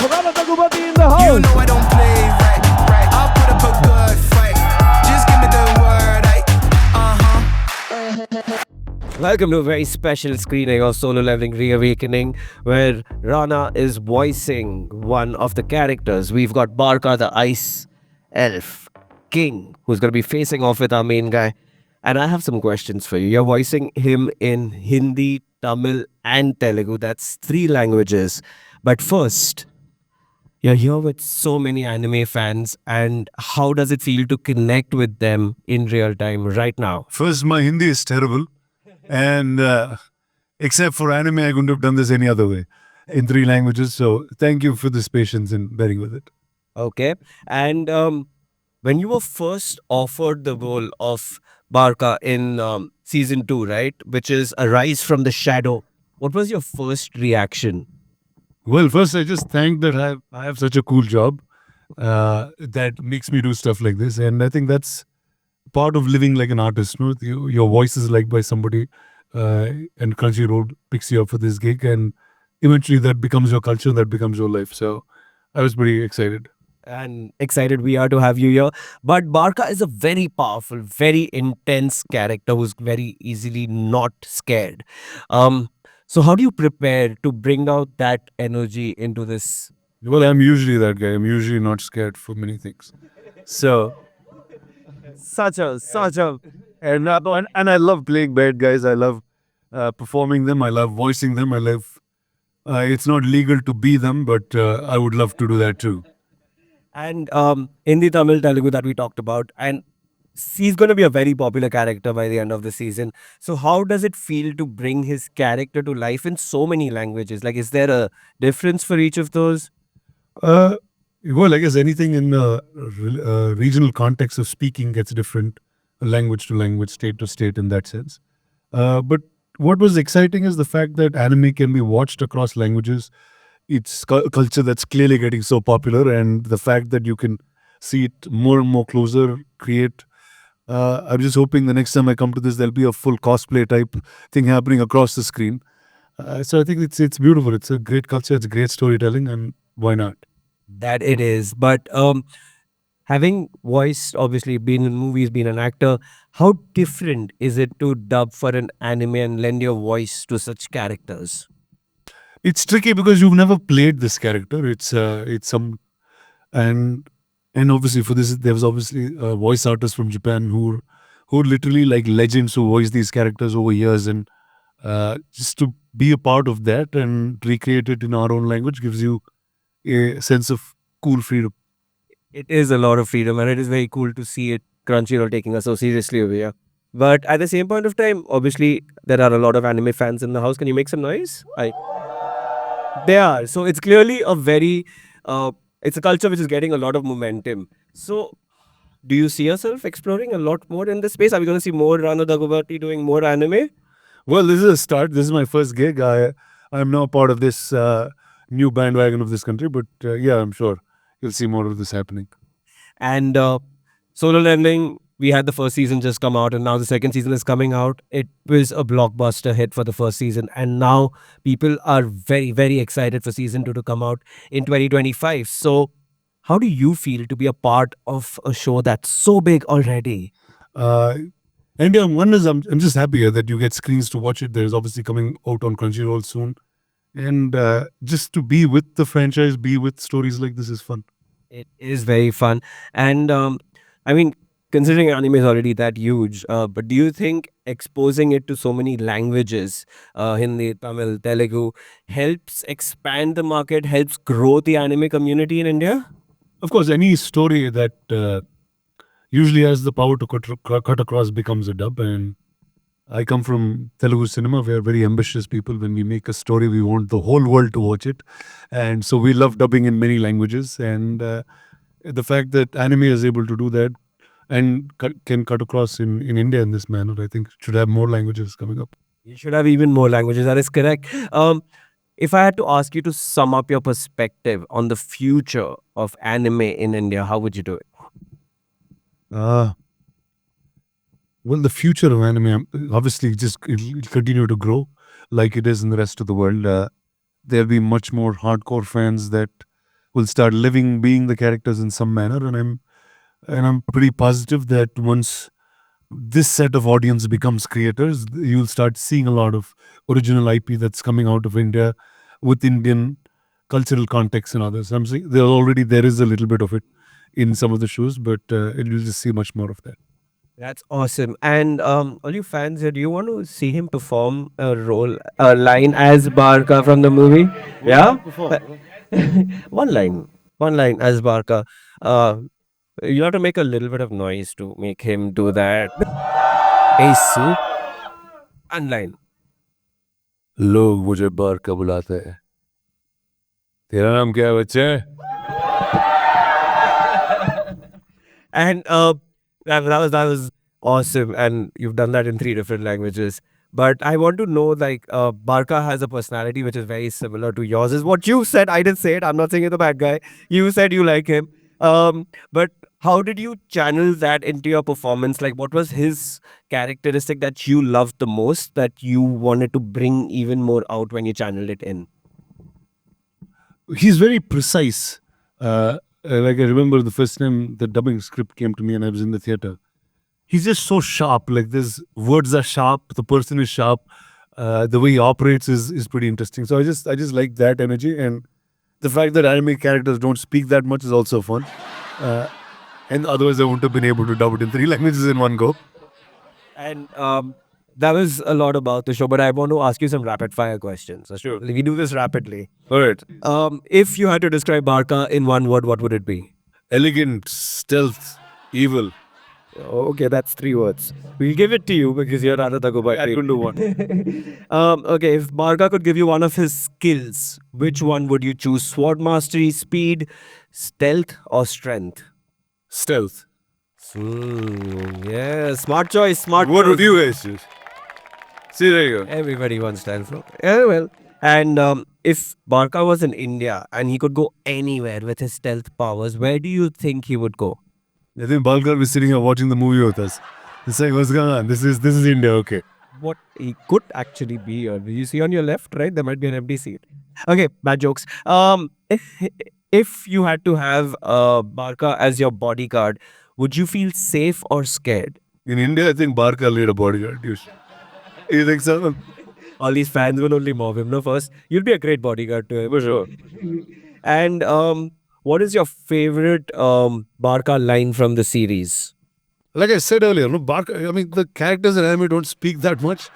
Rana Dagubati in the You house. know I don't play right. I'll put up a good fight. Just give me the word, Welcome to a very special screening of Solo Leveling Reawakening, where Rana is voicing one of the characters. We've got Barka, the Ice Elf King, who's going to be facing off with our main guy. And I have some questions for you. You're voicing him in Hindi, Tamil, and Telugu. That's 3 languages. But first, you're here with so many anime fans, and how does it feel to connect with them in real time right now? First, my Hindi is terrible. And except for anime, I couldn't have done this any other way in 3 languages. So thank you for this patience and bearing with it. Okay. And when you were first offered the role of Barka in season 2, right, which is A Rise from the Shadow, what was your first reaction? Well, first, I just thank that I have such a cool job that makes me do stuff like this. And I think that's part of living like an artist. No? Your voice is liked by somebody, and Crunchyroll picks you up for this gig. And eventually that becomes your culture, that becomes your life. So I was pretty excited. And excited we are to have you here. But Barka is a very powerful, very intense character who's very easily not scared. So how do you prepare to bring out that energy into this? Well, I'm usually that guy. I'm usually not scared for many things. So, Such a and I love playing bad guys. I love performing them. I love voicing them. I love. It's not legal to be them, but I would love to do that too. and Hindi, Tamil, Telugu that we talked about, and he's going to be a very popular character by the end of the season. So how does it feel to bring his character to life in so many languages? Like, is there a difference for each of those? Well, I guess anything in regional context of speaking gets different, language to language, state to state, in that sense. But what was exciting is the fact that anime can be watched across languages. It's culture that's clearly getting so popular, and the fact that you can see it more and more closer, create. I'm just hoping the next time I come to this, there'll be a full cosplay type thing happening across the screen. So I think it's beautiful. It's a great culture. It's great storytelling, and why not? That it is. But having voiced, obviously, been in movies, been an actor, how different is it to dub for an anime and lend your voice to such characters? It's tricky because you've never played this character. It's some and obviously for this there was obviously voice artists from Japan who are literally like legends who voice these characters over years, and just to be a part of that and recreate it in our own language gives you a sense of cool freedom. It is a lot of freedom, and it is very cool to see it Crunchyroll taking us so seriously over here. But at the same point of time, obviously, there are a lot of anime fans in the house. Can you make some noise? They are. So it's clearly a very, it's a culture which is getting a lot of momentum. So do you see yourself exploring a lot more in this space? Are we going to see more Rano Dagubati doing more anime? Well, this is a start. This is my first gig. I'm now part of this new bandwagon of this country, but yeah, I'm sure you'll see more of this happening. And Solo Leveling, we had the first season just come out, and now the second season is coming out. It was a blockbuster hit for the first season, and now people are very, very excited for season 2 to come out in 2025. So how do you feel to be a part of a show that's so big already? And yeah, one is I'm just happy that you get screens to watch it. There's obviously coming out on Crunchyroll soon, and just to be with the franchise, be with stories like this is fun. It is very fun. And I mean, considering anime is already that huge, but do you think exposing it to so many languages, Hindi, Tamil, Telugu, helps expand the market, helps grow the anime community in India? Of course, any story that usually has the power to cut across becomes a dub. And I come from Telugu cinema. We are very ambitious people. When we make a story, we want the whole world to watch it. And so we love dubbing in many languages. And the fact that anime is able to do that and can cut across in India in this manner, I think should have more languages coming up. You should have even more languages. That is correct. If I had to ask you to sum up your perspective on the future of anime in India, how would you do it? Well, the future of anime, obviously, just it'll continue to grow like it is in the rest of the world. There'll be much more hardcore fans that will start living, being the characters in some manner, and I'm pretty positive that once this set of audience becomes creators, you'll start seeing a lot of original IP that's coming out of India with Indian cultural context and others. I'm saying there is a little bit of it in some of the shows, but you'll just see much more of that. That's awesome. And all you fans here, do you want to see him perform a line as Barka from the movie? Yeah? One line as Barka. You have to make a little bit of noise to make him do that. Hey, Sue. One line. लोग मुझे बारका बुलाते हैं तेरा नाम क्या है बच्चे And that was awesome. And you've done that in 3 different languages. But I want to know, like, Barka has a personality which is very similar to yours. Is what you said. I didn't say it. I'm not saying you're the bad guy. You said you like him. But how did you channel that into your performance? Like, what was his characteristic that you loved the most, that you wanted to bring even more out when you channeled it in? He's very precise. Like I remember the first time the dubbing script came to me and I was in the theater. He's just so sharp. Like his words are sharp. The person is sharp. The way he operates is pretty interesting. So I just like that energy, and the fact that anime characters don't speak that much is also fun. And otherwise I wouldn't have been able to dub it in 3 languages in one go. And that was a lot about the show, but I want to ask you some rapid fire questions. Sure. We do this rapidly. All right. If you had to describe Barka in one word, what would it be? Elegant, stealth, evil. Okay, that's 3 words. We'll give it to you because you're Radha Dagubai. I couldn't do one. Okay, if Barka could give you one of his skills, which one would you choose? Sword mastery, speed, stealth, or strength? Stealth. Yeah, smart choice. Smart What choice. would you guys choose? See, there you go. Everybody wants stealth. No? Yeah, well. And if Barka was in India and he could go anywhere with his stealth powers, where do you think he would go? I think Balkar was sitting here watching the movie with us. It's like, what's going on? This is India, okay. What he could actually be, or you see on your left, right? There might be an empty seat. Okay, bad jokes. If you had to have Barka as your bodyguard, would you feel safe or scared? In India, I think Barkar laid a bodyguard. You think so? All these fans will only mob him. No, first you'll be a great bodyguard to him. For sure. And what is your favorite Barka line from the series? Like I said earlier, no, Barkar, I mean, the characters in anime don't speak that much.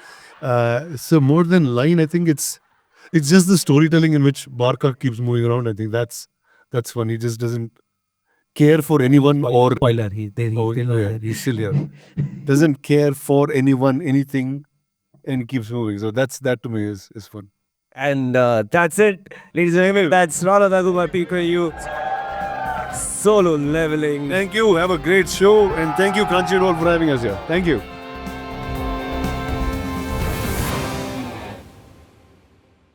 So more than line, I think it's just the storytelling in which Barkar keeps moving around. I think that's fun. He just doesn't care for anyone or Spoiler, he's still here. Doesn't care for anyone, anything, and keeps moving. So that to me is fun. And that's it, ladies and gentlemen. That's Radha Dagubai PKU solo leveling. Thank you. Have a great show, and thank you Crunchyroll for having us here. Thank you.